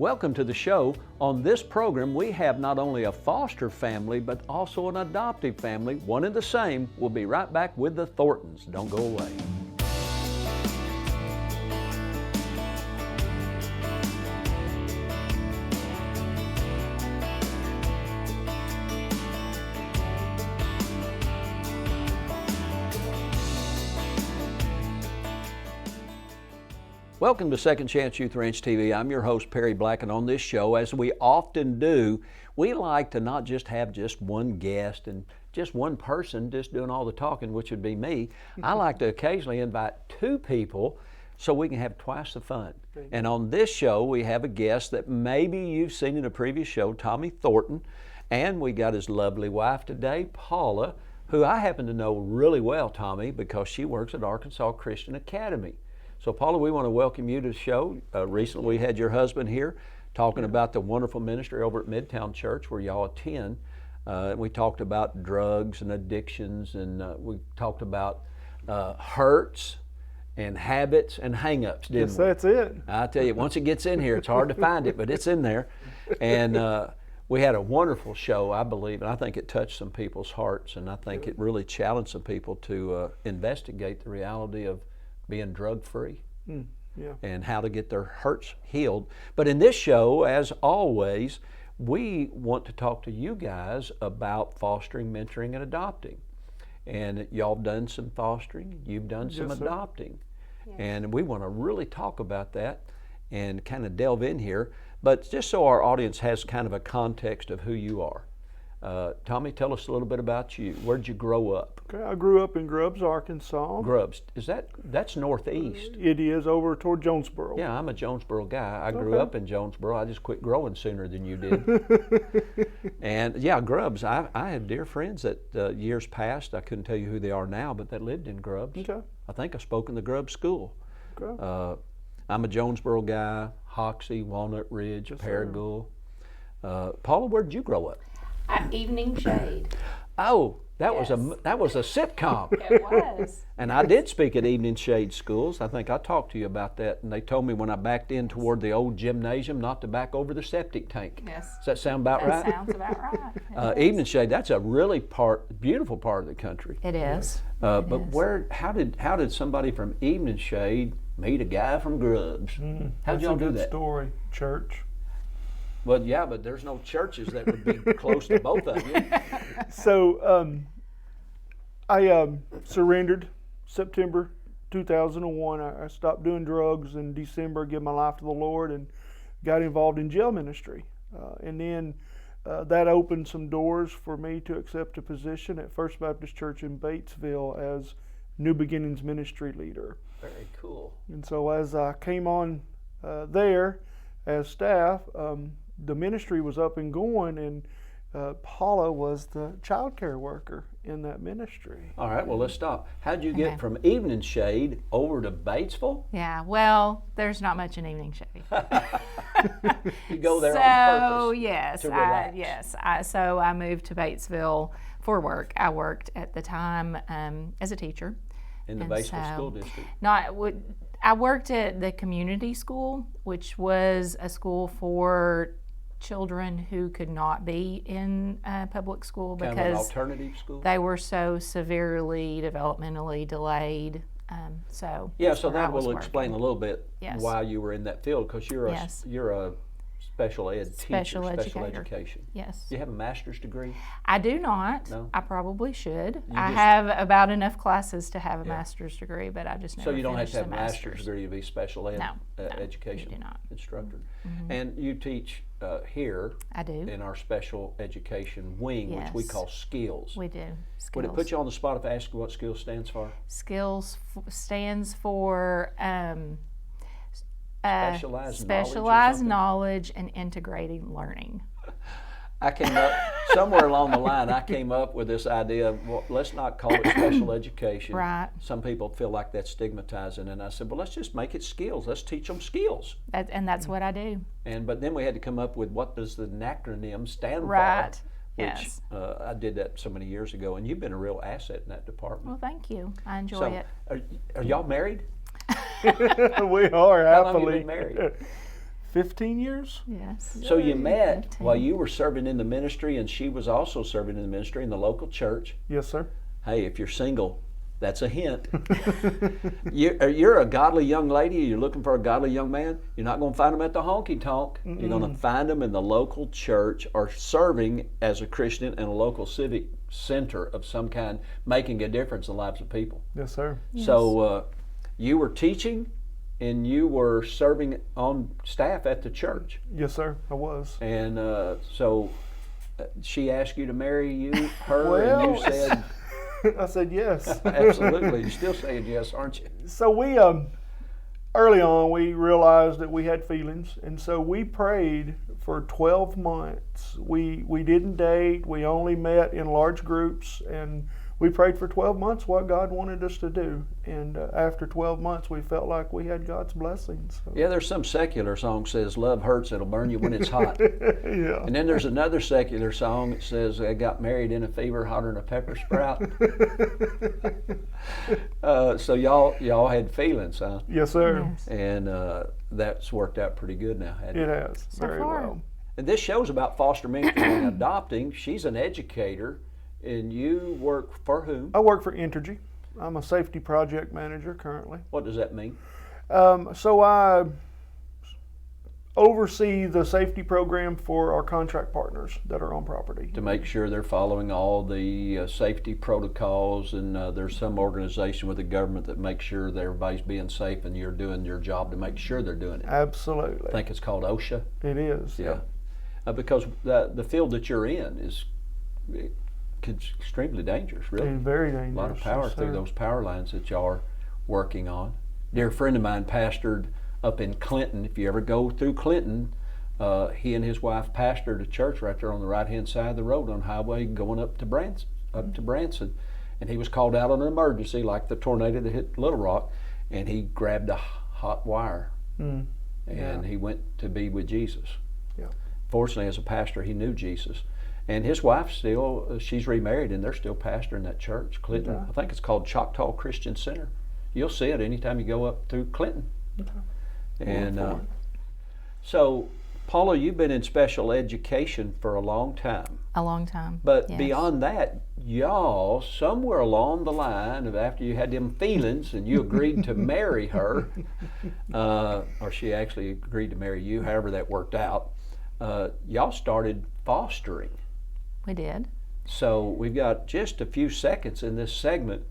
Welcome to the show. On this program, we have not only a foster family, but also an adoptive family, one and the same. We'll be right back with the Thorntons. Don't go away. Welcome to Second Chance Youth Ranch TV. I'm your host, Perry Black, and on this show, as we often do, we like to not just have just one guest and just one person just doing all the talking, which would be me. I like to occasionally invite two people so we can have twice the fun. And on this show, we have a guest that maybe you've seen in a previous show, Tommy Thornton, and we got his lovely wife today, Paula, who I happen to know really well, Tommy, because she works at Arkansas Christian Academy. So Paula, we want to welcome you to the show. Recently we had your husband here talking about the wonderful ministry over at Midtown Church where y'all attend. We talked about drugs and addictions, and we talked about hurts and habits and hang-ups, didn't we? Yes, that's it. I tell you, once it gets in here, it's hard to find it, but it's in there. And we had a wonderful show, I believe, and I think it touched some people's hearts, and I think it really challenged some people to investigate the reality of being drug-free and how to get their hurts healed. But in this show, as always, we want to talk to you guys about fostering, mentoring, and adopting. And y'all done some fostering, you've done some adopting. Yes. And we want to really talk about that and kind of delve in here. But just so our audience has kind of a context of who you are. Tommy, tell us a little bit about you. Where'd you grow up? Okay, I grew up in Grubbs, Arkansas. Grubbs, that's northeast? It is, over toward Jonesboro. Yeah, I'm a Jonesboro guy. I grew up in Jonesboro. I just quit growing sooner than you did. And yeah, Grubbs, I have dear friends that years past, I couldn't tell you who they are now, but that lived in Grubbs. Okay. I think I spoke in the Grubbs school. Okay. I'm a Jonesboro guy, Hoxie, Walnut Ridge, Paragould. Paula, where did you grow up? Evening Shade. Oh, that was a sitcom. It was. And I did speak at Evening Shade schools. I think I talked to you about that, and they told me when I backed in toward the old gymnasium not to back over the septic tank. Yes. Does that sound about right? That sounds about right. Evening Shade, that's a really beautiful part of the country. It is. But how did somebody from Evening Shade meet a guy from Grubbs? How'd y'all do that? Story, church. Well, yeah, but there's no churches that would be close to both of you. So I surrendered September 2001. I stopped doing drugs in December, gave my life to the Lord, and got involved in jail ministry. And then that opened some doors for me to accept a position at First Baptist Church in Batesville as New Beginnings ministry leader. Very cool. And so as I came on there as staff, the ministry was up and going, and Paula was the child care worker in that ministry. All right, well, let's stop. How'd you get from Evening Shade over to Batesville? Yeah, well, there's not much in Evening Shade. You go there on purpose. Yes, to relax. So I moved to Batesville for work. I worked at the time as a teacher. In the Batesville School District? I worked at the community school, which was a school for children who could not be in public school because kind of an alternative school? They were so severely developmentally delayed. So that will explain a little bit why you were in that field, because you're a special ed teacher, special education. Yes. Do you have a master's degree? I do not. No? I probably should. I have about enough classes to have a master's degree, but I just never So you don't have finished to have a the master's degree to be special ed education you do not. instructor. And you teach here I do. in our special education wing, which we call skills. We do. Skills. Would it put you on the spot if I ask you what skills stands for? Skills stands for specialized knowledge and integrating learning. I came up, somewhere along the line, I came up with this idea of, well, let's not call it special education. Right. Some people feel like that's stigmatizing, and I said, well, let's just make it skills. Let's teach them skills. That's what I do. But then we had to come up with what does the acronym stand right. for. Yes. Which I did that so many years ago, and you've been a real asset in that department. Well, thank you. I enjoy it. Are y'all married? We are, happily. How long have you been married? 15 years. Yes. So you met 15. while you were serving in the ministry, and she was also serving in the ministry in the local church. Yes, sir. Hey, if you're single, that's a hint. You're a godly young lady. You're looking for a godly young man. You're not going to find them at the honky tonk. You're going to find them in the local church or serving as a Christian in a local civic center of some kind, making a difference in the lives of people. Yes, sir. So you were teaching and you were serving on staff at the church. Yes, sir. I was. And so she asked you to marry her, Well, and you said, I said yes. absolutely. You're still saying yes, aren't you? So we, early on, we realized that we had feelings, and so we prayed for 12 months. We didn't date. We only met in large groups, and we prayed for 12 months what God wanted us to do. And after 12 months, we felt like we had God's blessings. So. Yeah, there's some secular song that says, love hurts, it'll burn you when it's hot. Yeah. And then there's another secular song that says, I got married in a fever hotter than a pepper sprout. So y'all had feelings, huh? Yes, sir. Yes. And that's worked out pretty good now, hasn't It it? has. So Very far. well. And this show's about foster ministry and adopting. She's an educator, and you work for whom? I work for Entergy. I'm a safety project manager currently. What does that mean? So I oversee the safety program for our contract partners that are on property. To make sure they're following all the safety protocols, and there's some organization with the government that makes sure that everybody's being safe, and you're doing your job to make sure they're doing it. Absolutely. I think it's called OSHA. It is. Yeah. Because the field that you're in is extremely dangerous, really. It's very dangerous. A lot of power yes, through sir. those power lines that y'all are working on. Dear friend of mine pastored up in Clinton. If you ever go through Clinton, he and his wife pastored a church right there on the right-hand side of the road on highway going up to Branson. And he was called out on an emergency, like the tornado that hit Little Rock, and he grabbed a hot wire, and he went to be with Jesus. Yeah. Fortunately, as a pastor, he knew Jesus. And his wife still, she's remarried, and they're still pastoring that church, Clinton. Okay. I think it's called Choctaw Christian Center. You'll see it anytime you go up through Clinton. Okay. And so, Paula, you've been in special education for a long time. A long time. But yes. beyond that, y'all, somewhere along the line of after you had them feelings and you agreed to marry her, or she actually agreed to marry you, however that worked out, y'all started fostering. We did. So we've got just a few seconds in this segment.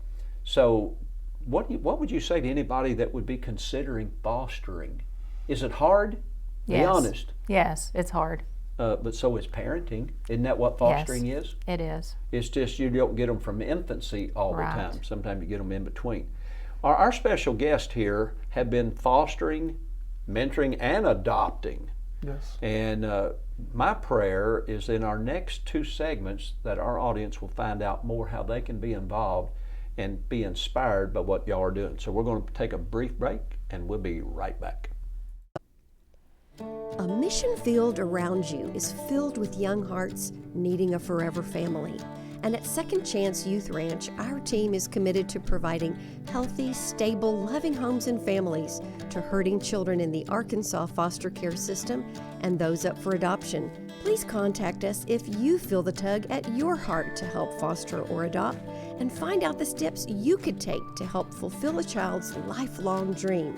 So what would you say to anybody that would be considering fostering? Is it hard? Yes. Be honest. Yes, it's hard. But so is parenting. Isn't that what fostering is? It is. It's just you don't get them from infancy all Right. the time. Sometimes you get them in between. Our special guests here have been fostering, mentoring, and adopting. Yes. And my prayer is in our next two segments that our audience will find out more how they can be involved and be inspired by what y'all are doing. So we're going to take a brief break and we'll be right back. A mission field around you is filled with young hearts needing a forever family. And at Second Chance Youth Ranch, our team is committed to providing healthy, stable, loving homes and families to hurting children in the Arkansas foster care system and those up for adoption. Please contact us if you feel the tug at your heart to help foster or adopt, and find out the steps you could take to help fulfill a child's lifelong dream.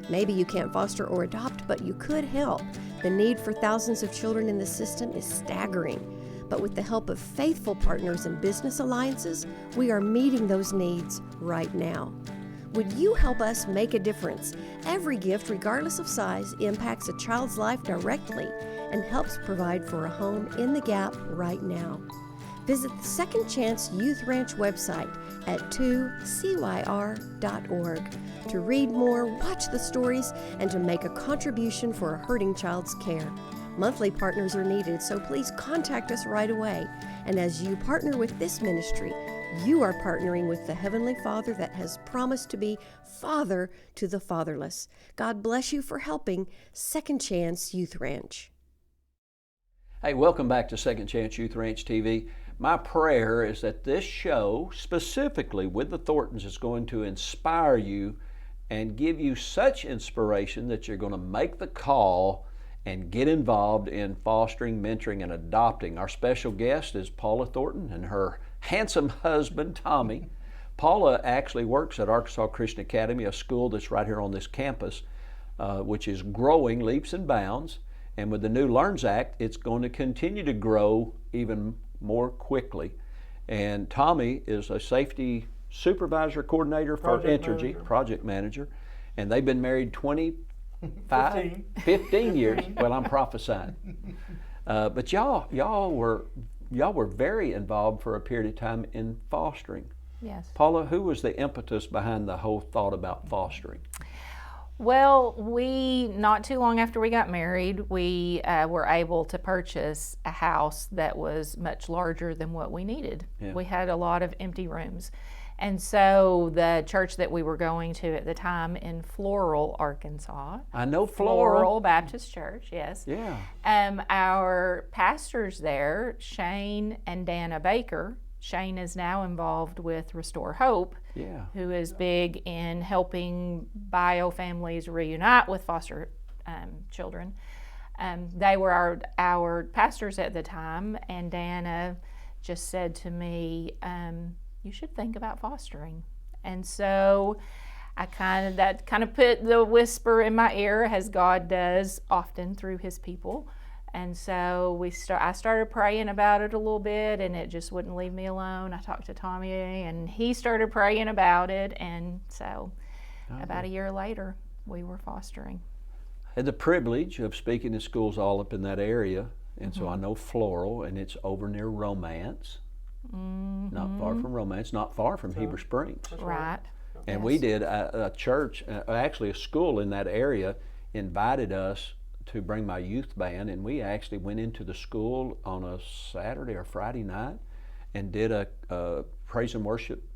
Maybe you can't foster or adopt, but you could help. The need for thousands of children in the system is staggering. But with the help of faithful partners and business alliances, we are meeting those needs right now. Would you help us make a difference? Every gift, regardless of size, impacts a child's life directly and helps provide for a home in the gap right now. Visit the Second Chance Youth Ranch website at 2CYR.org to read more, watch the stories, and to make a contribution for a hurting child's care. Monthly partners are needed, so please contact us right away. And as you partner with this ministry, you are partnering with the Heavenly Father that has promised to be Father to the fatherless. God bless you for helping Second Chance Youth Ranch. Hey, welcome back to Second Chance Youth Ranch TV. My prayer is that this show, specifically with the Thorntons, is going to inspire you and give you such inspiration that you're going to make the call and get involved in fostering, mentoring, and adopting. Our special guest is Paula Thornton and her handsome husband, Tommy. Paula actually works at Arkansas Christian Academy, a school that's right here on this campus, which is growing leaps and bounds. And with the new LEARNS Act, it's going to continue to grow even more quickly. And Tommy is a safety supervisor coordinator for Entergy, project manager. And they've been married 15 years. Well, I'm prophesying. But y'all were very involved for a period of time in fostering. Yes. Paula, who was the impetus behind the whole thought about fostering? Well, not too long after we got married, we were able to purchase a house that was much larger than what we needed. Yeah. We had a lot of empty rooms. And so the church that we were going to at the time in Floral, Arkansas. I know Floral. Baptist Church, yes. Yeah. Our pastors there, Shane and Dana Baker. Shane is now involved with Restore Hope, Yeah. who is big in helping bio families reunite with foster children. They were our pastors at the time, and Dana just said to me, you should think about fostering. And so that kind of put the whisper in my ear, as God does often through his people. And so I started praying about it a little bit, and it just wouldn't leave me alone. I talked to Tommy, and he started praying about it. And so about a year later, we were fostering. I had the privilege of speaking to schools all up in that area. And so I know Floral, and it's over near Romance. Not far from Romance, not far from Heber Springs. Right. And Yes. we did a church, actually a school in that area, invited us to bring my youth band, and we actually went into the school on a Saturday or Friday night and did a praise and worship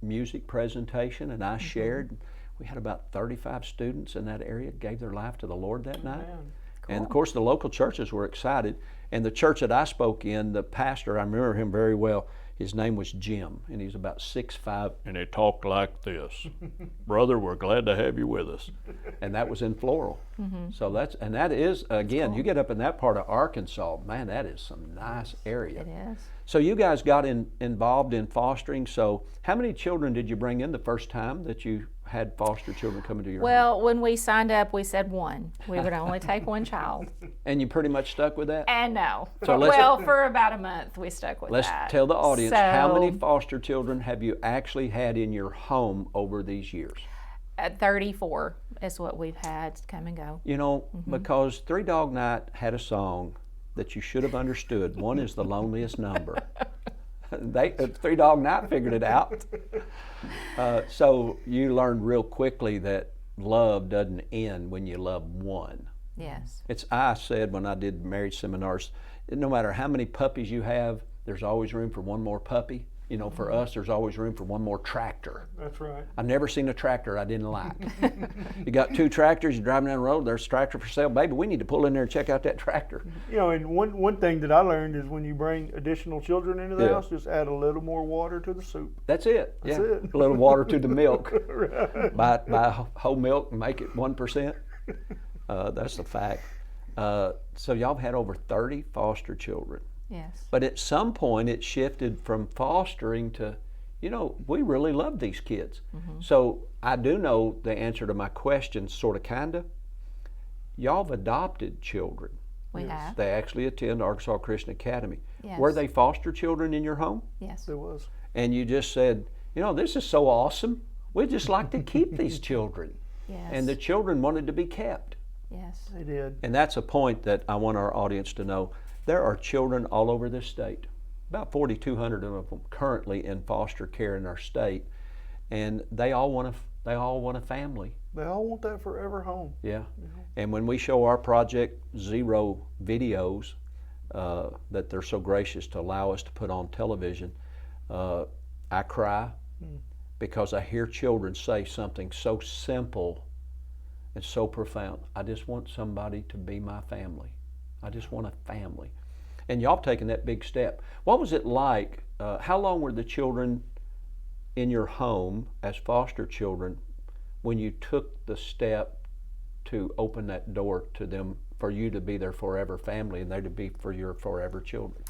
music presentation, and I shared. We had about 35 students in that area gave their life to the Lord that night. And of course the local churches were excited, and the church that I spoke in, the pastor, I remember him very well, his name was Jim, and he's about 6'5", and he talked like this. Brother, we're glad to have you with us. And that was in Floral. So that is, again, you get up in that part of Arkansas, man, that is some nice area. It is. So you guys got involved in fostering. So how many children did you bring in the first time that you had foster children coming to your home? Well, when we signed up, we said one. We would only take one child. And you pretty much stuck with that? And no. So For about a month, we stuck with Let's that. tell the audience, how many So, foster children have you actually had in your home over these years? 34 is what we've had come and go. You know, because Three Dog Night had a song that you should have understood. One is the loneliest number. Three Dog Night figured it out. So you learned real quickly that love doesn't end when you love one. Yes. I said when I did marriage seminars, no matter how many puppies you have, there's always room for one more puppy. You know, for us, there's always room for one more tractor. That's right. I've never seen a tractor I didn't like. You got two tractors, you're driving down the road, there's a tractor for sale. Baby, we need to pull in there and check out that tractor. You know, and one thing that I learned is when you bring additional children into the Yeah. house, just add a little more water to the soup. That's it. That's yeah. it. A little water to the milk. Right. Buy whole milk and make it 1%. That's the fact. So y'all have had over 30 foster children. Yes. But at some point it shifted from fostering to, you know, we really love these kids. So I do know the answer to my question, sort of, kinda. Y'all have adopted children. We have. They actually attend Arkansas Christian Academy. Yes. Were they foster children in your home? Yes. It was. And you just said, you know, this is so awesome. We'd just like to keep these children. Yes. And the children wanted to be kept. Yes. They did. And that's a point that I want our audience to know. There are children all over this state, about 4,200 of them currently in foster care in our state, and they all want a family. They all want that forever home. Yeah. And when we show our Project Zero videos that they're so gracious to allow us to put on television, I cry because I hear children say something so simple and so profound. I just want somebody to be my family. I just want a family. And y'all have taken that big step. What was it like? How long were the children in your home as foster children when you took the step to open that door to them for you to be their forever family and they to be for your forever children?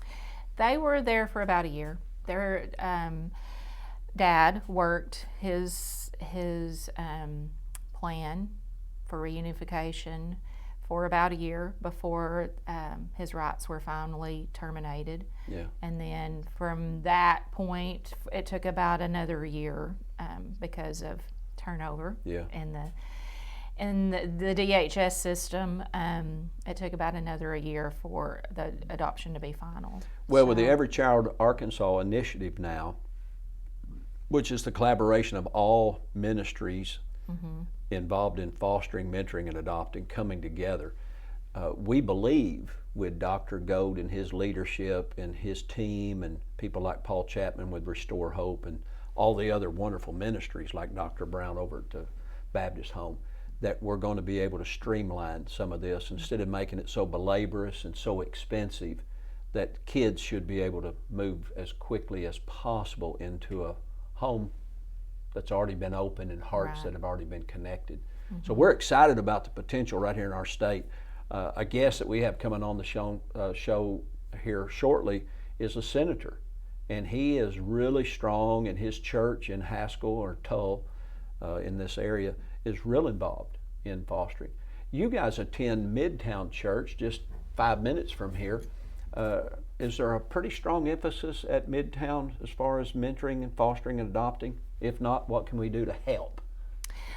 They were there for about a year. Their dad worked his plan for reunification for about a year before his rights were finally terminated. Yeah. And then from that point, it took about another year because of turnover Yeah. in the DHS system. It took about another year for the adoption to be final. Well, with the Every Child Arkansas initiative now, which is the collaboration of all ministries involved in fostering, mentoring, and adopting coming together, we believe with Dr. Gold and his leadership and his team and people like Paul Chapman with Restore Hope and all the other wonderful ministries like Dr. Brown over at the Baptist Home, that we're going to be able to streamline some of this instead of making it so belaborious and so expensive, that kids should be able to move as quickly as possible into a home that's already been open and hearts Right. that have already been connected. So we're excited about the potential right here in our state. A guest that we have coming on the show here shortly is a senator, and he is really strong, and his church in Haskell or Tull in this area is real involved in fostering. You guys attend Midtown Church just 5 minutes from here. Is there a pretty strong emphasis at Midtown as far as mentoring and fostering and adopting? If not, what can we do to help?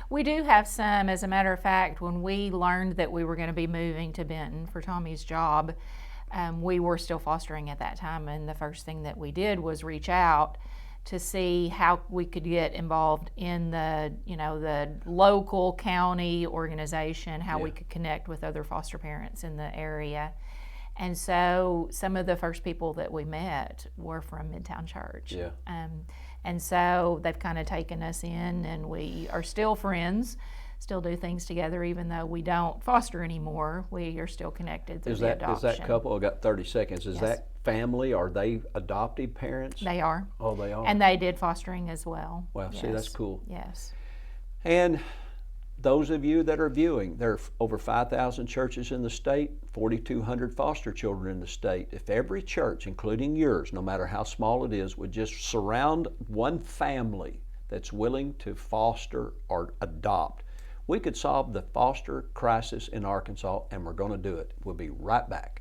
We do have some. As a matter of fact, when we learned that we were going to be moving to Benton for Tommy's job, we were still fostering at that time, and the first thing that we did was reach out to see how we could get involved in the local county organization, how we could connect with other foster parents in the area. And so some of the first people that we met were from Midtown Church. Yeah. And so they've kind of taken us in, and we are still friends, still do things together, even though we don't foster anymore. We are still connected through the adoption. Is that couple, I've got 30 seconds, is Yes. that family, are they adoptive parents? They are. Oh, they are? And they did fostering as well. Well, see, that's cool. Yes. And those of you that are viewing, there are over 5,000 churches in the state, 4,200 foster children in the state. If every church, including yours, no matter how small it is, would just surround one family that's willing to foster or adopt, we could solve the foster crisis in Arkansas, and we're going to do it. We'll be right back.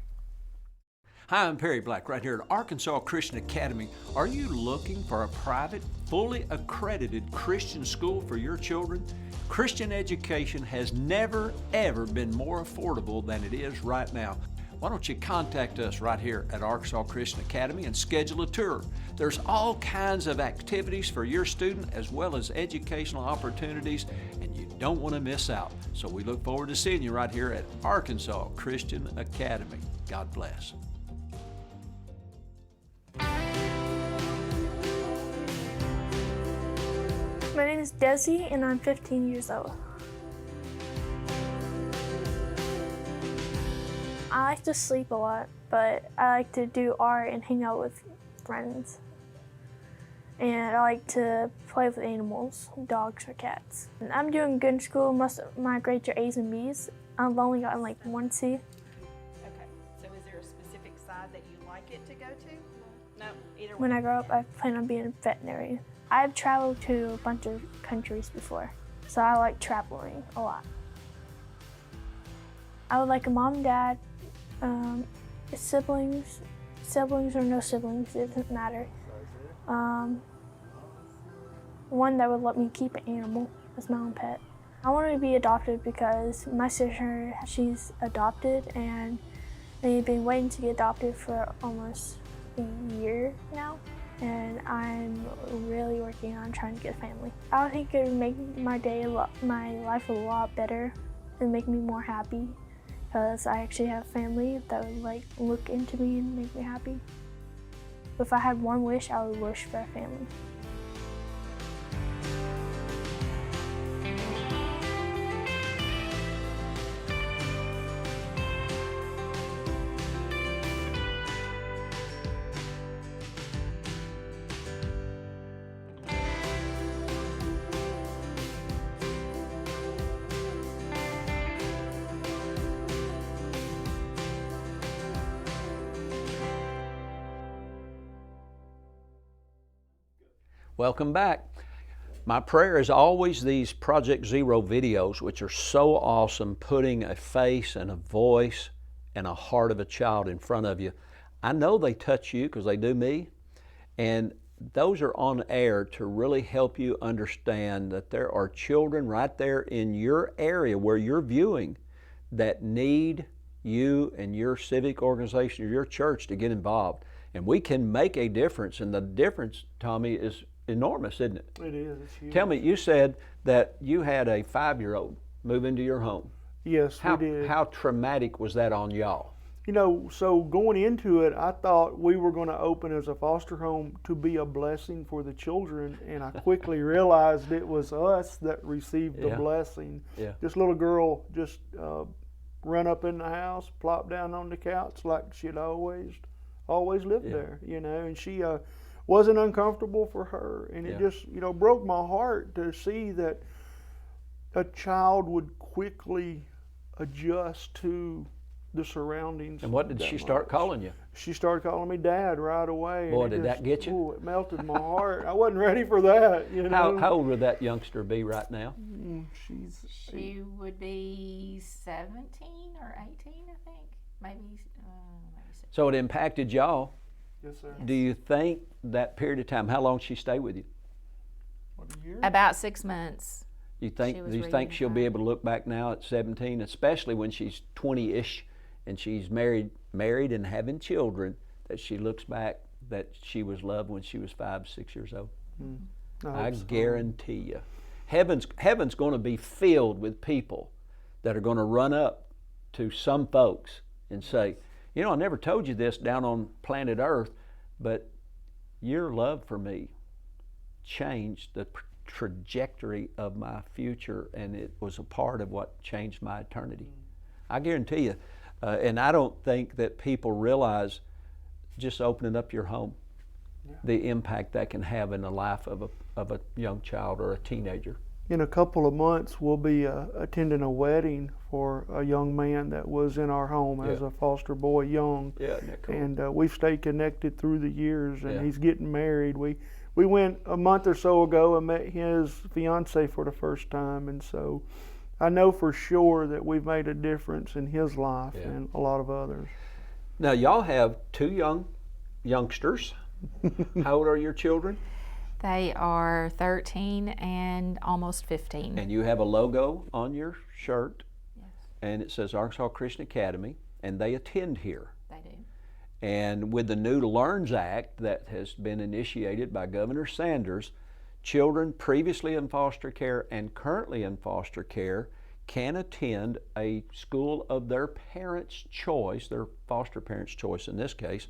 Hi, I'm Perry Black, right here at Arkansas Christian Academy. Are you looking for a private, fully accredited Christian school for your children? Christian education has never, ever been more affordable than it is right now. Why don't you contact us right here at Arkansas Christian Academy and schedule a tour? There's all kinds of activities for your student as well as educational opportunities, and you don't want to miss out. So we look forward to seeing you right here at Arkansas Christian Academy. God bless. My name is Desi and I'm 15 years old. I like to sleep a lot, but I like to do art and hang out with friends. And I like to play with animals, dogs or cats. And I'm doing good in school. Most of my grades are A's and B's. I've only gotten like 1 C. Okay, so is there a specific side that you like it to go to? No, either When way. I grow up, I plan on being a veterinarian. I've traveled to a bunch of countries before, so I like traveling a lot. I would like a mom, dad, siblings or no siblings, it doesn't matter. One that would let me keep an animal as my own pet. I want to be adopted because my sister, she's adopted, and they've been waiting to get adopted for almost a year now. And I'm really working on trying to get a family. I think it would make my life a lot better and make me more happy because I actually have family that would like look into me and make me happy. If I had one wish, I would wish for a family. Welcome back. My prayer is always these Project Zero videos, which are so awesome, putting a face and a voice and a heart of a child in front of you. I know they touch you because they do me, and those are on air to really help you understand that there are children right there in your area where you're viewing that need you and your civic organization or your church to get involved. And we can make a difference, and the difference, Tommy, is enormous, isn't it? It is. It's huge. Tell me, you said that you had a 5-year-old move into your home. Yes, we did. How traumatic was that on y'all? You know, so going into it, I thought we were going to open as a foster home to be a blessing for the children, and I quickly realized it was us that received the blessing. Yeah. This little girl just run up in the house, plop down on the couch like she'd always lived there, you know, and she wasn't uncomfortable for her, and it just, you know, broke my heart to see that a child would quickly adjust to the surroundings. And what did she start calling you? She started calling me Dad right away. Boy, did that get you? Ooh, it melted my heart. I wasn't ready for that, you know. How old would that youngster be right now? She would be 17 or 18, I think. Maybe 16. So it impacted y'all. Yes, sir. Do you think that period of time, how long did she stay with you? What, a year? About 6 months. Do you think she'll be able to look back now at 17, especially when she's 20-ish and she's married and having children, that she looks back that she was loved when she was 5, 6 years old? I guarantee you. Heaven's going to be filled with people that are going to run up to some folks and say, you know, I never told you this down on planet Earth, but your love for me changed the trajectory of my future, and it was a part of what changed my eternity. I guarantee you. And I don't think that people realize just opening up your home, the impact that can have in the life of a young child or a teenager. In a couple of months, we'll be attending a wedding for a young man that was in our home as a foster boy, young. Yeah, isn't that cool? And we've stayed connected through the years, and he's getting married. We went a month or so ago and met his fiance for the first time, and so I know for sure that we've made a difference in his life and a lot of others. Now, y'all have 2 youngsters. How old are your children? They are 13 and almost 15. And you have a logo on your shirt, and it says Arkansas Christian Academy, and they attend here. They do. And with the new LEARNS Act that has been initiated by Governor Sanders, children previously in foster care and currently in foster care can attend a school of their parents' choice, their foster parents' choice in this case,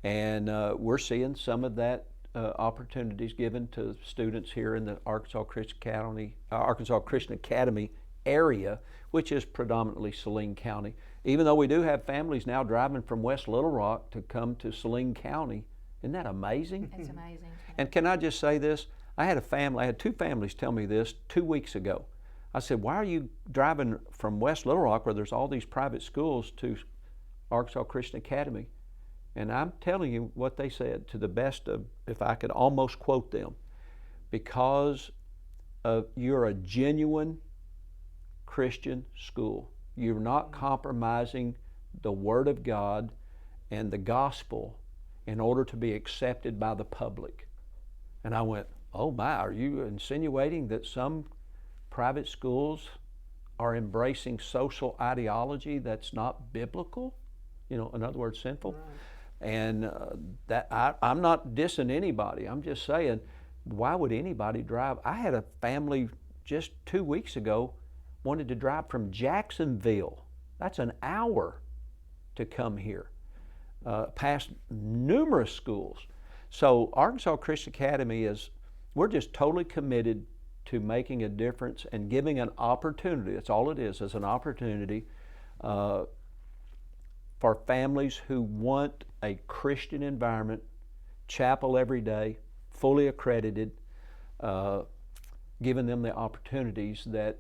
and we're seeing some of that opportunities given to students here in the Arkansas Christian Academy area, which is predominantly Saline County. Even though we do have families now driving from West Little Rock to come to Saline County. Isn't that amazing? It's amazing. And can I just say this? I had 2 families tell me this 2 weeks ago. I said, why are you driving from West Little Rock, where there's all these private schools, to Arkansas Christian Academy? And I'm telling you what they said, to the best of, if I could almost quote them, because you're a genuine Christian school. You're not compromising the Word of God and the gospel in order to be accepted by the public. And I went, oh my, are you insinuating that some private schools are embracing social ideology that's not biblical? You know, in other words, sinful? Right. And that I'm not dissing anybody. I'm just saying, why would anybody drive? I had a family just 2 weeks ago wanted to drive from Jacksonville. That's an hour to come here, past numerous schools. So Arkansas Christian Academy we're just totally committed to making a difference and giving an opportunity. That's all it is an opportunity for families who want a Christian environment, chapel every day, fully accredited, giving them the opportunities that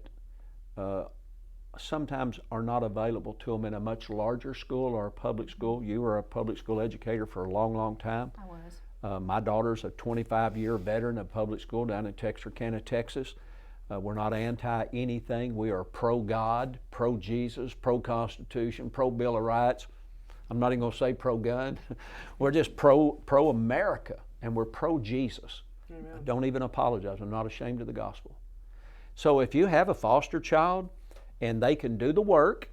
sometimes are not available to them in a much larger school or a public school. You were a public school educator for a long, long time. I was. My daughter's a 25-year veteran of public school down in Texarkana, Texas. We're not anti-anything. We are pro-God, pro-Jesus, pro-Constitution, pro-Bill of Rights. I'm not even going to say pro-gun. We're just pro-America, and we're pro-Jesus. Amen. Don't even apologize. I'm not ashamed of the gospel. So if you have a foster child and they can do the work,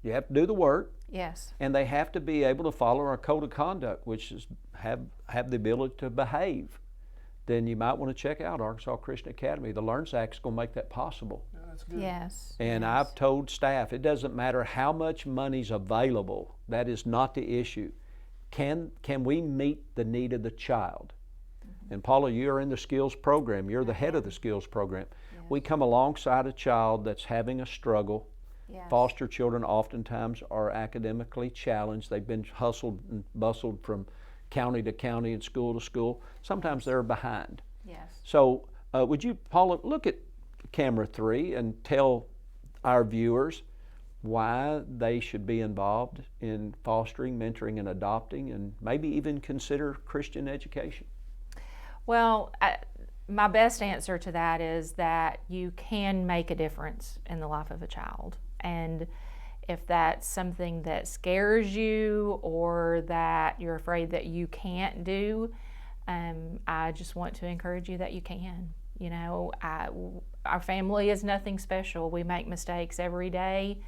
you have to do the work, Yes. and they have to be able to follow our code of conduct, which is have the ability to behave, then you might want to check out Arkansas Christian Academy. The LearnS Act is going to make that possible. Yeah, that's good. Yes. And yes. I've told staff, it doesn't matter how much money's available. That is not the issue. Can we meet the need of the child? And Paula, you're in the skills program. You're the head of the skills program. Yes. We come alongside a child that's having a struggle. Yes. Foster children oftentimes are academically challenged. They've been hustled and bustled from county to county and school to school. Sometimes they're behind. Yes. So would you, Paula, look at camera 3 and tell our viewers why they should be involved in fostering, mentoring, and adopting, and maybe even consider Christian education? Well, my best answer to that is that you can make a difference in the life of a child. And if that's something that scares you or that you're afraid that you can't do, I just want to encourage you that you can. You know, our family is nothing special. We make mistakes every day,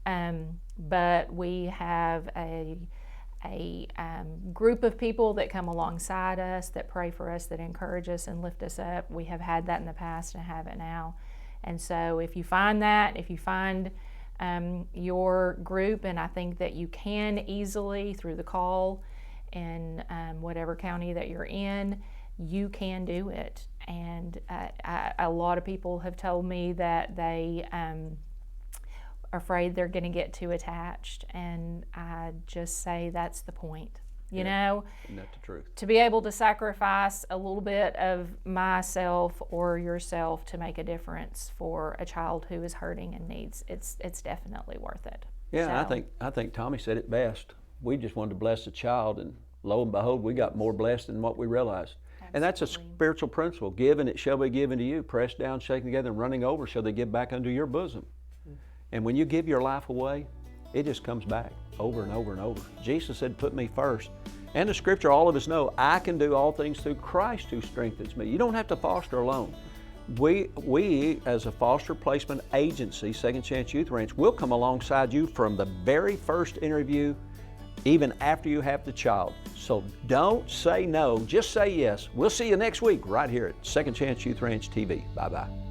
but we have a group of people that come alongside us, that pray for us, that encourage us and lift us up. We have had that in the past and have it now. And so if you find that, if you find your group, and I think that you can easily through the call in whatever county that you're in, you can do it. And a lot of people have told me that they afraid they're going to get too attached, and I just say that's the point. You know, Isn't that the truth? to be able to sacrifice a little bit of myself or yourself to make a difference for a child who is hurting and needs, it's definitely worth it. Yeah, So, I think Tommy said it best. We just wanted to bless the child, and lo and behold, we got more blessed than what we realized. And that's a Absolutely. spiritual principle. Give and it shall be given to you. Pressed down, shaken together, and running over shall they give back unto your bosom. And when you give your life away, it just comes back over and over and over. Jesus said, put me first. And the scripture, all of us know, I can do all things through Christ who strengthens me. You don't have to foster alone. We as a foster placement agency, Second Chance Youth Ranch, will come alongside you from the very first interview, even after you have the child. So don't say no, just say yes. We'll see you next week right here at Second Chance Youth Ranch TV. Bye-bye.